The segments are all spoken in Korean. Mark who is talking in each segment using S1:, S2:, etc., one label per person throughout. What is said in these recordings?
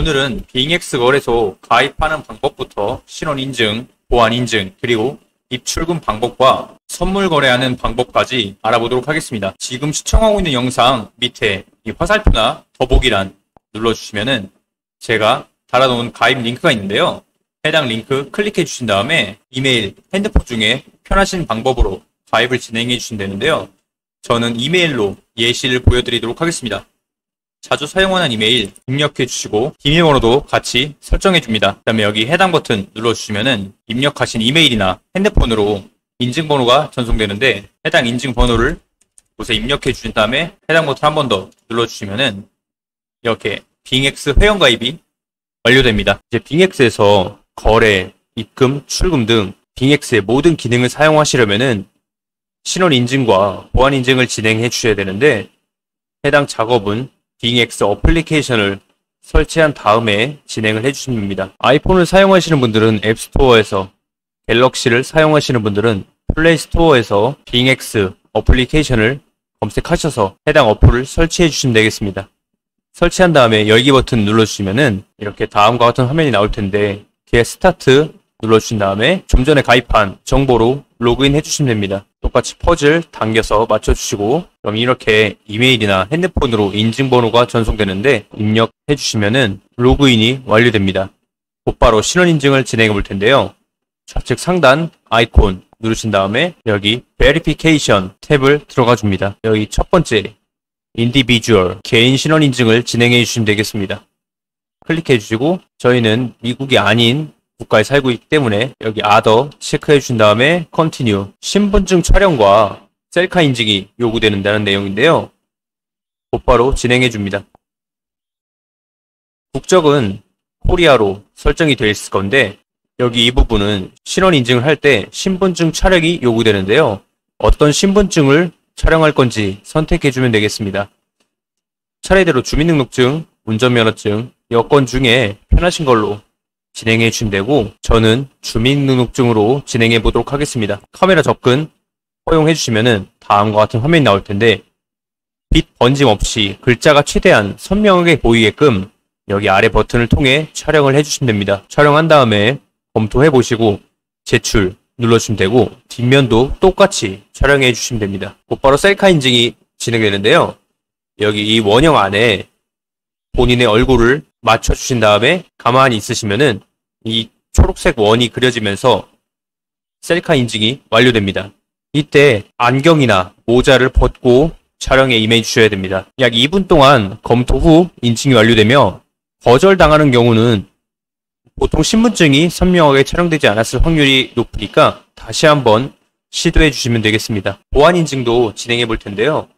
S1: 오늘은 빙엑스 거래소 가입하는 방법부터 신원인증, 보안인증, 그리고 입출금 방법과 선물 거래하는 방법까지 알아보도록 하겠습니다. 지금 시청하고 있는 영상 밑에 이 화살표나 더보기란 눌러주시면은 제가 달아놓은 가입 링크가 있는데요. 해당 링크 클릭해 주신 다음에 이메일, 핸드폰 중에 편하신 방법으로 가입을 진행해 주시면 되는데요. 저는 이메일로 예시를 보여드리도록 하겠습니다. 자주 사용하는 이메일 입력해 주시고 비밀번호도 같이 설정해 줍니다. 그 다음에 여기 해당 버튼 눌러주시면은 입력하신 이메일이나 핸드폰으로 인증번호가 전송되는데 해당 인증번호를 곳에 입력해 주신 다음에 해당 버튼 한 번 더 눌러주시면은 이렇게 빙엑스 회원가입이 완료됩니다. 이제 빙엑스에서 거래, 입금, 출금 등 빙엑스의 모든 기능을 사용하시려면은 신원인증과 보안인증을 진행해 주셔야 되는데 해당 작업은 빙엑스 어플리케이션을 설치한 다음에 진행을 해주시면 됩니다. 아이폰을 사용하시는 분들은 앱스토어에서, 갤럭시를 사용하시는 분들은 플레이스토어에서 빙엑스 어플리케이션을 검색하셔서 해당 어플을 설치해 주시면 되겠습니다. 설치한 다음에 열기 버튼 눌러주시면은 이렇게 다음과 같은 화면이 나올 텐데 get 스타트 눌러주신 다음에 좀 전에 가입한 정보로 로그인 해주시면 됩니다. 똑같이 퍼즐 당겨서 맞춰주시고 그럼 이렇게 이메일이나 핸드폰으로 인증번호가 전송되는데 입력해 주시면은 로그인이 완료됩니다. 곧바로 신원인증을 진행해 볼 텐데요. 좌측 상단 아이콘 누르신 다음에 여기 Verification 탭을 들어가 줍니다. 여기 첫 번째 Individual 개인 신원인증을 진행해 주시면 되겠습니다. 클릭해 주시고 저희는 미국이 아닌 국가에 살고 있기 때문에 여기 Other 체크해 주신 다음에 Continue 신분증 촬영과 셀카 인증이 요구되는다는 내용인데요. 곧바로 진행해 줍니다. 국적은 코리아로 설정이 되어 있을 건데 여기 이 부분은 신원 인증을 할 때 신분증 촬영이 요구되는데요. 어떤 신분증을 촬영할 건지 선택해 주면 되겠습니다. 차례대로 주민등록증, 운전면허증, 여권 중에 편하신 걸로 진행해 주시면 되고 저는 주민등록증으로 진행해 보도록 하겠습니다. 카메라 접근 허용해 주시면은 다음과 같은 화면이 나올 텐데 빛 번짐 없이 글자가 최대한 선명하게 보이게끔 여기 아래 버튼을 통해 촬영을 해 주시면 됩니다. 촬영한 다음에 검토해 보시고 제출 눌러주시면 되고 뒷면도 똑같이 촬영해 주시면 됩니다. 곧바로 셀카 인증이 진행되는데요. 여기 이 원형 안에 본인의 얼굴을 맞춰주신 다음에 가만히 있으시면은 이 초록색 원이 그려지면서 셀카 인증이 완료됩니다. 이때 안경이나 모자를 벗고 촬영에 임해 주셔야 됩니다. 약 2분 동안 검토 후 인증이 완료되며 거절당하는 경우는 보통 신분증이 선명하게 촬영되지 않았을 확률이 높으니까 다시 한번 시도해 주시면 되겠습니다. 보안 인증도 진행해 볼 텐데요.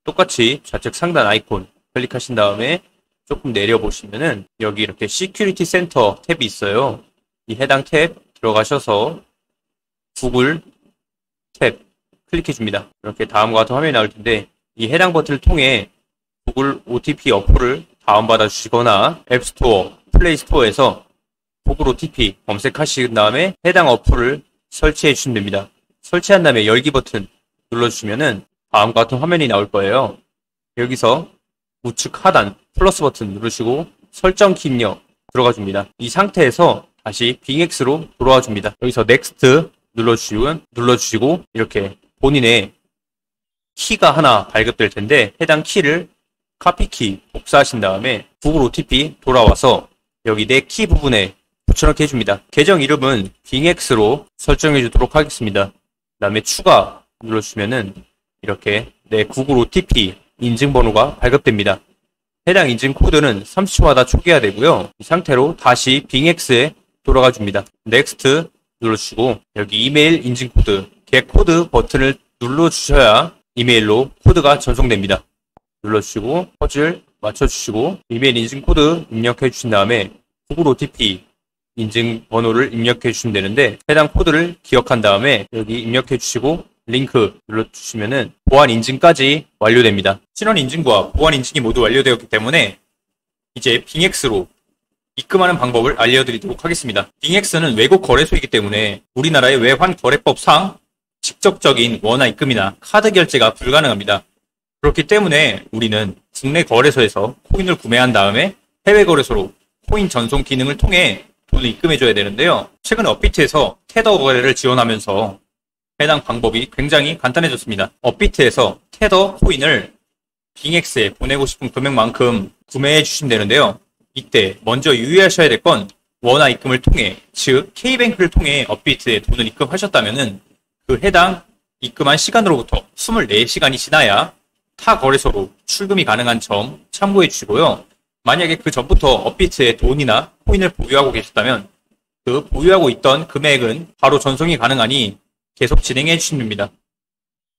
S1: 똑같이 좌측 상단 아이콘 클릭하신 다음에 조금 내려보시면은 여기 이렇게 시큐리티 센터 탭이 있어요. 이 해당 탭 들어가셔서 구글 탭 클릭해 줍니다. 이렇게 다음과 같은 화면이 나올 텐데 이 해당 버튼을 통해 구글 OTP 어플을 다운받아 주시거나 앱스토어, 플레이스토어에서 구글 OTP 검색하신 다음에 해당 어플을 설치해 주시면 됩니다. 설치한 다음에 열기 버튼 눌러주시면은 다음과 같은 화면이 나올 거예요. 여기서 우측 하단 플러스 버튼 누르시고 설정 키 입력 들어가 줍니다. 이 상태에서 다시 빙엑스로 돌아와 줍니다. 여기서 넥스트 눌러주시고 이렇게 본인의 키가 하나 발급될 텐데 해당 키를 카피키 복사하신 다음에 구글 OTP 돌아와서 여기 내 키 부분에 붙여넣기 해줍니다. 계정 이름은 빙엑스로 설정해 주도록 하겠습니다. 그 다음에 추가 눌러주시면은 이렇게 내 구글 OTP 인증번호가 발급됩니다. 해당 인증 코드는 30초마다 초기화 되고요. 이 상태로 다시 빙엑스에 돌아가 줍니다. 넥스트 눌러주시고 여기 이메일 인증 코드, get 코드 버튼을 눌러주셔야 이메일로 코드가 전송됩니다. 눌러주시고 퍼즐 맞춰주시고 이메일 인증 코드 입력해 주신 다음에 구글 OTP 인증 번호를 입력해 주시면 되는데 해당 코드를 기억한 다음에 여기 입력해 주시고 링크 눌러주시면은 보안 인증까지 완료됩니다. 신원 인증과 보안 인증이 모두 완료되었기 때문에 이제 빙엑스로 입금하는 방법을 알려드리도록 하겠습니다. 빙엑스는 외국 거래소이기 때문에 우리나라의 외환거래법상 직접적인 원화 입금이나 카드 결제가 불가능합니다. 그렇기 때문에 우리는 국내 거래소에서 코인을 구매한 다음에 해외 거래소로 코인 전송 기능을 통해 돈을 입금해줘야 되는데요. 최근 업비트에서 테더 거래를 지원하면서 해당 방법이 굉장히 간단해졌습니다. 업비트에서 테더 코인을 빙엑스에 보내고 싶은 금액만큼 구매해 주시면 되는데요. 이때 먼저 유의하셔야 될 건 원화 입금을 통해, 즉 K뱅크를 통해 업비트에 돈을 입금하셨다면 그 해당 입금한 시간으로부터 24시간이 지나야 타 거래소로 출금이 가능한 점 참고해 주시고요. 만약에 그 전부터 업비트에 돈이나 코인을 보유하고 계셨다면 그 보유하고 있던 금액은 바로 전송이 가능하니 계속 진행해 주시면 됩니다.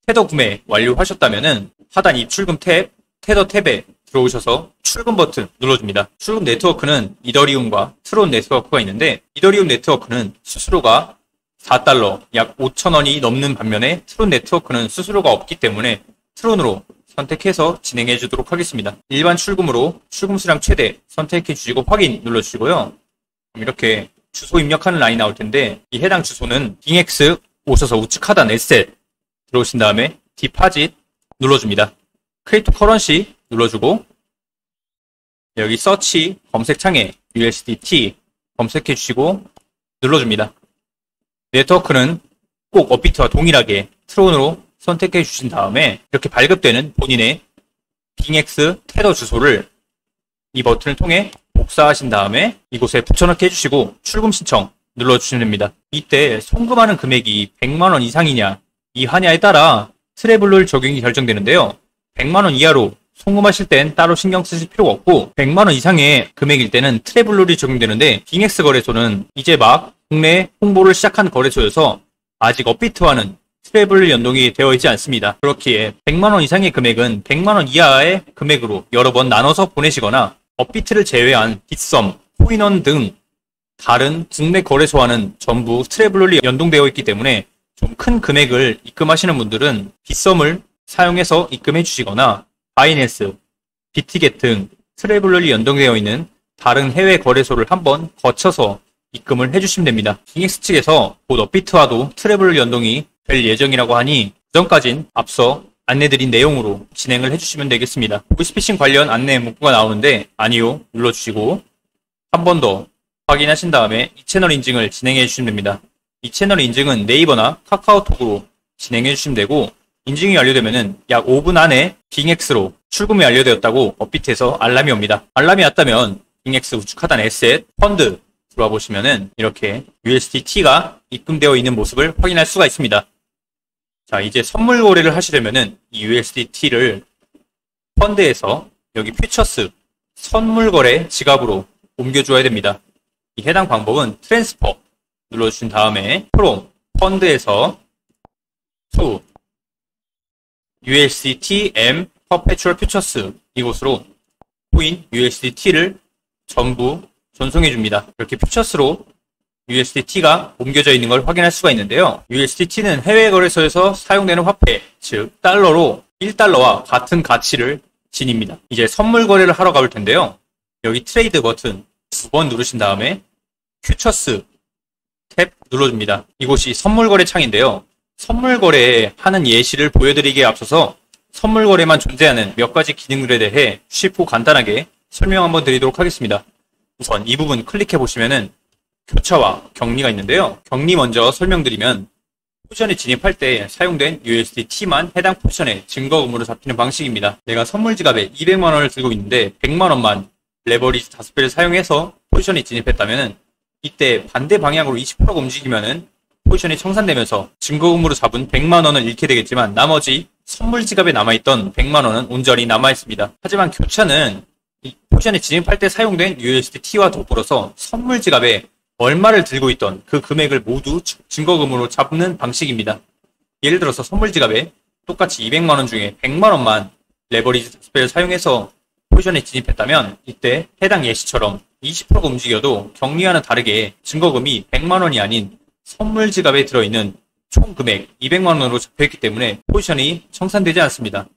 S1: 테더 구매 완료하셨다면 하단 입출금 탭, 테더 탭에 들어오셔서 출금 버튼 눌러줍니다. 출금 네트워크는 이더리움과 트론 네트워크가 있는데, 이더리움 네트워크는 수수료가 4달러, 약 5,000원이 넘는 반면에 트론 네트워크는 수수료가 없기 때문에 트론으로 선택해서 진행해 주도록 하겠습니다. 일반 출금으로 출금 수량 최대 선택해 주시고 확인 눌러주시고요. 이렇게 주소 입력하는 라인이 나올 텐데, 이 해당 주소는 빙엑스 오셔서 우측 하단 에셋 들어오신 다음에 디파짓 눌러줍니다. 크립토 커런시 눌러주고 여기 서치 검색창에 USDT 검색해 주시고 눌러줍니다. 네트워크는 꼭 업비트와 동일하게 트론으로 선택해 주신 다음에 이렇게 발급되는 본인의 빙엑스 테더 주소를 이 버튼을 통해 복사하신 다음에 이곳에 붙여넣기 해주시고 출금 신청 눌러주시면 됩니다. 이때 송금하는 금액이 100만원 이상이냐 이하냐에 따라 트래블룰 적용이 결정되는데요. 100만원 이하로 송금하실 땐 따로 신경 쓰실 필요가 없고 100만원 이상의 금액일 때는 트래블룰이 적용되는데, 빙엑스 거래소는 이제 막 국내 홍보를 시작한 거래소여서 아직 업비트와는 트래블룰 연동이 되어 있지 않습니다. 그렇기에 100만원 이상의 금액은 100만원 이하의 금액으로 여러 번 나눠서 보내시거나 업비트를 제외한 빗썸, 코인원 등 다른 국내 거래소와는 전부 트래블룰이 연동되어 있기 때문에 좀 큰 금액을 입금하시는 분들은 빗썸을 사용해서 입금해 주시거나 바이낸스, 비티겟 등 트래블룰이 연동되어 있는 다른 해외 거래소를 한번 거쳐서 입금을 해주시면 됩니다. 빙엑스 측에서 곧 업비트와도 트래블룰 연동이 될 예정이라고 하니 그전까진 앞서 안내드린 내용으로 진행을 해주시면 되겠습니다. 보이스피싱 관련 안내 문구가 나오는데 아니요 눌러주시고 한 번 더 확인하신 다음에 이 채널 인증을 진행해 주시면 됩니다. 이 채널 인증은 네이버나 카카오톡으로 진행해 주시면 되고, 인증이 완료되면 약 5분 안에 빙엑스로 출금이 완료되었다고 업비트에서 알람이 옵니다. 알람이 왔다면 빙엑스 우측 하단 에셋 펀드 들어와 보시면은 이렇게 USDT가 입금되어 있는 모습을 확인할 수가 있습니다. 자, 이제 선물 거래를 하시려면은 이 USDT를 펀드에서 여기 퓨처스 선물 거래 지갑으로 옮겨줘야 됩니다. 이 해당 방법은 트랜스퍼 눌러주신 다음에 프롬 펀드에서 to USDT M 퍼페추얼 퓨처스 이곳으로 코인 USDT를 전부 전송해 줍니다. 이렇게 퓨처스로 USDT가 옮겨져 있는 걸 확인할 수가 있는데요. USDT는 해외 거래소에서 사용되는 화폐, 즉 달러로 1달러와 같은 가치를 지닙니다. 이제 선물 거래를 하러 가볼 텐데요. 여기 트레이드 버튼 2번 누르신 다음에 퓨처스 탭 눌러줍니다. 이곳이 선물 거래 창인데요. 선물 거래 하는 예시를 보여드리기에 앞서서 선물 거래만 존재하는 몇 가지 기능들에 대해 쉽고 간단하게 설명 한번 드리도록 하겠습니다. 우선 이 부분 클릭해 보시면은 교차와 격리가 있는데요. 격리 먼저 설명드리면 포지션에 진입할 때 사용된 USDT만 해당 포지션의 증거금으로 잡히는 방식입니다. 내가 선물 지갑에 200만원을 들고 있는데 100만원만 레버리지 5배를 사용해서 포지션에 진입했다면 이때 반대 방향으로 20%가 움직이면은 포지션이 청산되면서 증거금으로 잡은 100만원을 잃게 되겠지만 나머지 선물 지갑에 남아있던 100만원은 온전히 남아있습니다. 하지만 교차는 이 포지션에 진입할 때 사용된 USDT와 더불어서 선물 지갑에 얼마를 들고 있던 그 금액을 모두 증거금으로 잡는 방식입니다. 예를 들어서 선물 지갑에 똑같이 200만원 중에 100만원만 레버리지 5배를 사용해서 포지션에 진입했다면 이때 해당 예시처럼 20%가 움직여도 격리와는 다르게 증거금이 100만원이 아닌 선물 지갑에 들어있는 총 금액 200만원으로 잡혀있기 때문에 포지션이 청산되지 않습니다.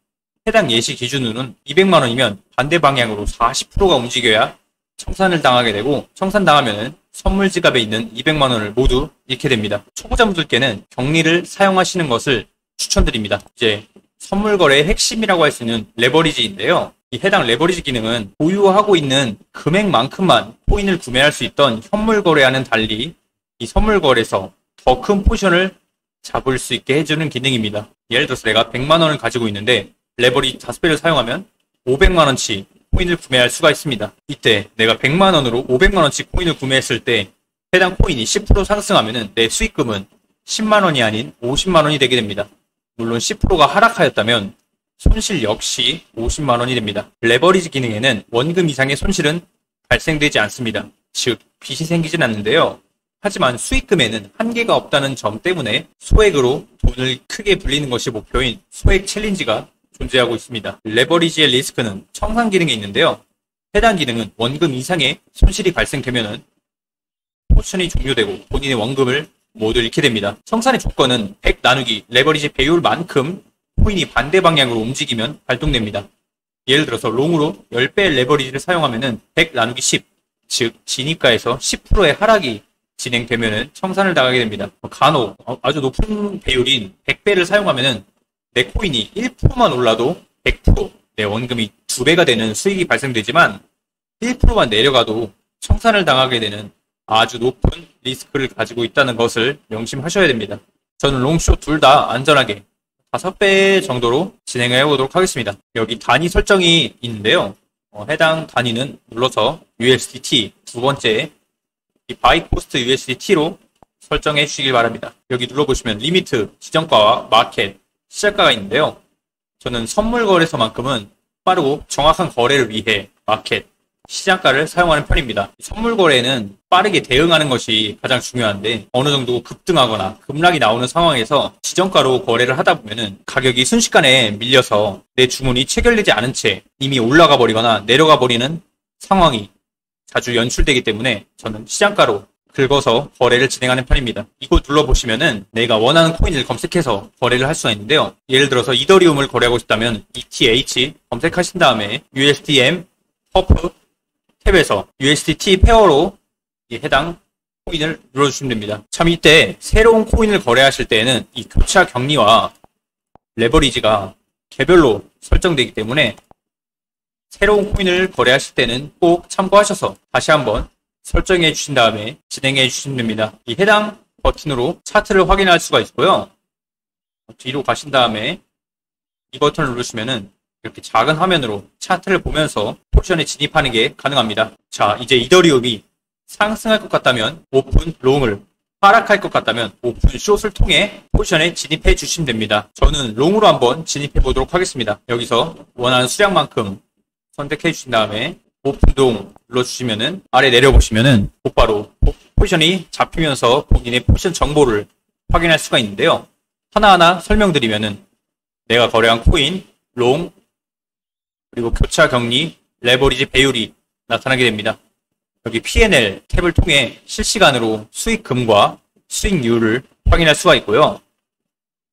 S1: 해당 예시 기준으로는 200만원이면 반대 방향으로 40%가 움직여야 청산을 당하게 되고, 청산당하면 선물 지갑에 있는 200만원을 모두 잃게 됩니다. 초보자분들께는 격리를 사용하시는 것을 추천드립니다. 이제 선물 거래의 핵심이라고 할 수 있는 레버리지인데요. 이 해당 레버리지 기능은 보유하고 있는 금액만큼만 코인을 구매할 수 있던 현물 거래와는 달리 이 선물 거래에서 더 큰 포션을 잡을 수 있게 해주는 기능입니다. 예를 들어서 내가 100만 원을 가지고 있는데 레버리지 5배를 사용하면 500만 원치 코인을 구매할 수가 있습니다. 이때 내가 100만 원으로 500만 원치 코인을 구매했을 때 해당 코인이 10% 상승하면 내 수익금은 10만 원이 아닌 50만 원이 되게 됩니다. 물론 10%가 하락하였다면 손실 역시 50만 원이 됩니다. 레버리지 기능에는 원금 이상의 손실은 발생되지 않습니다. 즉 빚이 생기진 않는데요. 하지만 수익금에는 한계가 없다는 점 때문에 소액으로 돈을 크게 불리는 것이 목표인 소액 챌린지가 존재하고 있습니다. 레버리지의 리스크는 청산 기능에 있는데요. 해당 기능은 원금 이상의 손실이 발생되면 포션이 종료되고 본인의 원금을 모두 잃게 됩니다. 청산의 조건은 100 나누기 레버리지 배율만큼 코인이 반대 방향으로 움직이면 발동됩니다. 예를 들어서 롱으로 10배의 레버리지를 사용하면 100 나누기 10, 즉 진입가에서 10%의 하락이 진행되면 청산을 당하게 됩니다. 간혹 아주 높은 배율인 100배를 사용하면 내 코인이 1%만 올라도 100% 내 원금이 2배가 되는 수익이 발생되지만 1%만 내려가도 청산을 당하게 되는 아주 높은 리스크를 가지고 있다는 것을 명심하셔야 됩니다. 저는 롱숏 둘 다 안전하게 5배 정도로 진행해 보도록 하겠습니다. 여기 단위 설정이 있는데요. 해당 단위는 눌러서 USDT 두 번째 이 바이 코스트 USDT로 설정해 주시길 바랍니다. 여기 눌러보시면 리미트, 지정가와 마켓, 시작가가 있는데요. 저는 선물 거래소만큼은 빠르고 정확한 거래를 위해 마켓, 시장가를 사용하는 편입니다. 선물 거래는 빠르게 대응하는 것이 가장 중요한데 어느 정도 급등하거나 급락이 나오는 상황에서 지정가로 거래를 하다 보면은 가격이 순식간에 밀려서 내 주문이 체결되지 않은 채 이미 올라가 버리거나 내려가 버리는 상황이 자주 연출되기 때문에 저는 시장가로 긁어서 거래를 진행하는 편입니다. 이곳 눌러보시면은 내가 원하는 코인을 검색해서 거래를 할 수가 있는데요. 예를 들어서 이더리움을 거래하고 싶다면 ETH 검색하신 다음에 USDM, 퍼프 탭에서 USDT 페어로 해당 코인을 눌러주시면 됩니다. 참 이때 새로운 코인을 거래하실 때에는 이 교차 격리와 레버리지가 개별로 설정되기 때문에 새로운 코인을 거래하실 때는 꼭 참고하셔서 다시 한번 설정해 주신 다음에 진행해 주시면 됩니다. 이 해당 버튼으로 차트를 확인할 수가 있고요. 뒤로 가신 다음에 이 버튼을 누르시면은 이렇게 작은 화면으로 차트를 보면서 포지션에 진입하는 게 가능합니다. 자, 이제 이더리움이 상승할 것 같다면 오픈 롱을, 하락할 것 같다면 오픈 숏을 통해 포지션에 진입해 주시면 됩니다. 저는 롱으로 한번 진입해 보도록 하겠습니다. 여기서 원하는 수량만큼 선택해 주신 다음에 오픈 롱 눌러주시면은 아래 내려보시면은 곧바로 포지션이 잡히면서 본인의 포지션 정보를 확인할 수가 있는데요. 하나하나 설명드리면은 내가 거래한 코인, 롱, 그리고 교차 격리, 레버리지 배율이 나타나게 됩니다. 여기 P&L 탭을 통해 실시간으로 수익금과 수익률을 확인할 수가 있고요.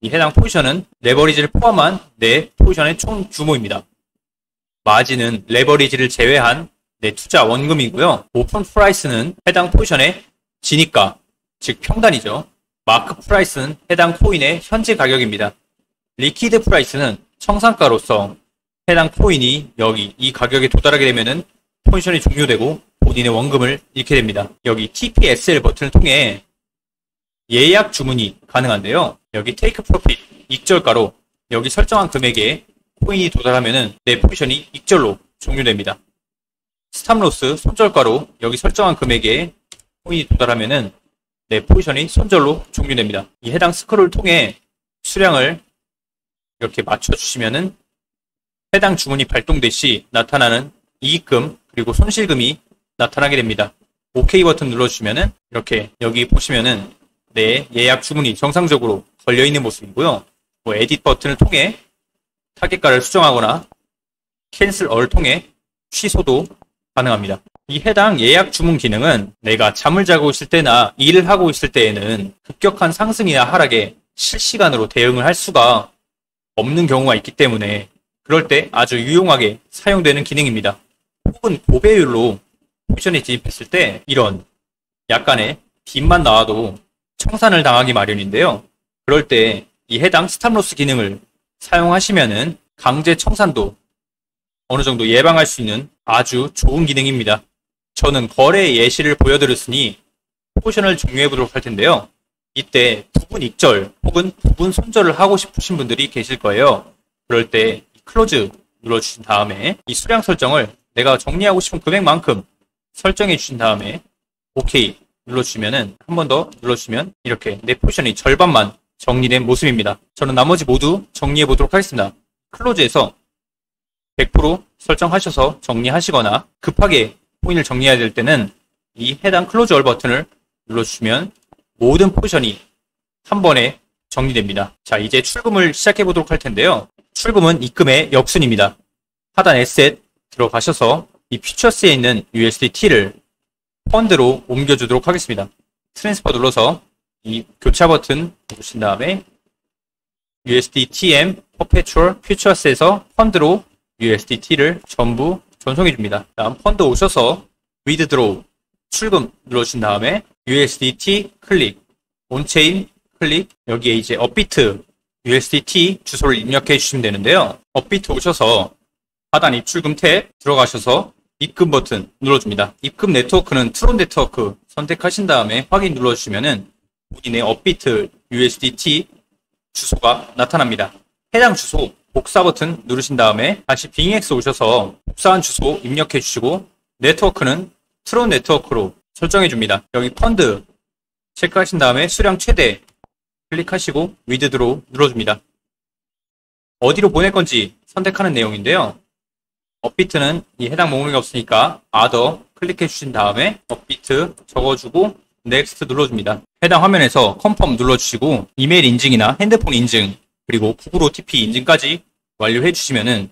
S1: 이 해당 포지션은 레버리지를 포함한 내 포지션의 총 규모입니다. 마진은 레버리지를 제외한 내 투자 원금이고요. 오픈 프라이스는 해당 포지션의 진입가, 즉 평단이죠. 마크 프라이스는 해당 코인의 현재 가격입니다. 리퀴드 프라이스는 청산가로서 해당 코인이 여기 이 가격에 도달하게 되면은 포지션이 종료되고 본인의 원금을 잃게 됩니다. 여기 TPSL 버튼을 통해 예약 주문이 가능한데요. 여기 테이크 프로핏 익절가로 여기 설정한 금액에 코인이 도달하면은 내 포지션이 익절로 종료됩니다. 스탑로스 손절가로 여기 설정한 금액에 코인이 도달하면은 내 포지션이 손절로 종료됩니다. 이 해당 스크롤을 통해 수량을 이렇게 맞춰주시면은 해당 주문이 발동될 시 나타나는 이익금 그리고 손실금이 나타나게 됩니다. OK 버튼 눌러주시면은 이렇게 여기 보시면은 내 예약 주문이 정상적으로 걸려있는 모습이고요. 에딧 버튼을 통해 타겟가를 수정하거나 캔슬 어를 통해 취소도 가능합니다. 이 해당 예약 주문 기능은 내가 잠을 자고 있을 때나 일을 하고 있을 때에는 급격한 상승이나 하락에 실시간으로 대응을 할 수가 없는 경우가 있기 때문에 그럴 때 아주 유용하게 사용되는 기능입니다. 혹은 고배율로 포지션에 진입했을 때 이런 약간의 빚만 나와도 청산을 당하기 마련인데요. 그럴 때 이 해당 스탑로스 기능을 사용하시면은 강제 청산도 어느 정도 예방할 수 있는 아주 좋은 기능입니다. 저는 거래 예시를 보여드렸으니 포션을 종료해 보도록 할 텐데요. 이때 부분 익절 혹은 부분 손절을 하고 싶으신 분들이 계실 거예요. 그럴 때 클로즈 눌러주신 다음에 이 수량 설정을 내가 정리하고 싶은 금액만큼 설정해 주신 다음에 OK 눌러주시면은 한 번 더 눌러주시면 이렇게 내 포션이 절반만 정리된 모습입니다. 저는 나머지 모두 정리해 보도록 하겠습니다. 클로즈에서 100% 설정하셔서 정리하시거나 급하게 코인을 정리해야 될 때는 이 해당 클로즈 얼 버튼을 눌러주시면 모든 포션이 한 번에 정리됩니다. 자, 이제 출금을 시작해 보도록 할 텐데요. 출금은 입금의 역순입니다. 하단 에셋 들어가셔서 이 퓨처스에 있는 USDT를 펀드로 옮겨주도록 하겠습니다. 트랜스퍼 눌러서 이 교차 버튼 누르신 다음에 USDTM Perpetual Futures에서 펀드로 USDT를 전부 전송해 줍니다. 다음 펀드 오셔서 Withdraw 출금 눌러주신 다음에 USDT 클릭, 온체인 클릭, 여기에 이제 업비트 USDT 주소를 입력해 주시면 되는데요. 업비트 오셔서 하단 입출금 탭 들어가셔서 입금 버튼 눌러줍니다. 입금 네트워크는 트론 네트워크 선택하신 다음에 확인 눌러주시면은 본인의 업비트 USDT 주소가 나타납니다. 해당 주소 복사 버튼 누르신 다음에 다시 빙엑스 오셔서 복사한 주소 입력해 주시고 네트워크는 트론 네트워크로 설정해 줍니다. 여기 펀드 체크하신 다음에 수량 최대 클릭하시고 위드드로우 눌러줍니다. 어디로 보낼 건지 선택하는 내용인데요. 업비트는 이 해당 목록이 없으니까 아더 클릭해 주신 다음에 업비트 적어주고 넥스트 눌러줍니다. 해당 화면에서 컨펌 눌러주시고 이메일 인증이나 핸드폰 인증 그리고 구글 OTP 인증까지 완료해 주시면은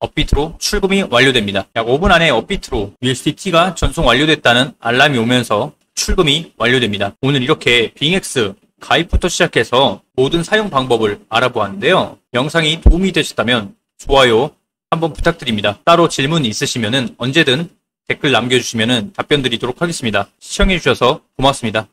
S1: 업비트로 출금이 완료됩니다. 약 5분 안에 업비트로 USDT가 전송 완료됐다는 알람이 오면서 출금이 완료됩니다. 오늘 이렇게 빙엑스 가입부터 시작해서 모든 사용 방법을 알아보았는데요. 영상이 도움이 되셨다면 좋아요 한번 부탁드립니다. 따로 질문 있으시면 언제든 댓글 남겨주시면 답변 드리도록 하겠습니다. 시청해주셔서 고맙습니다.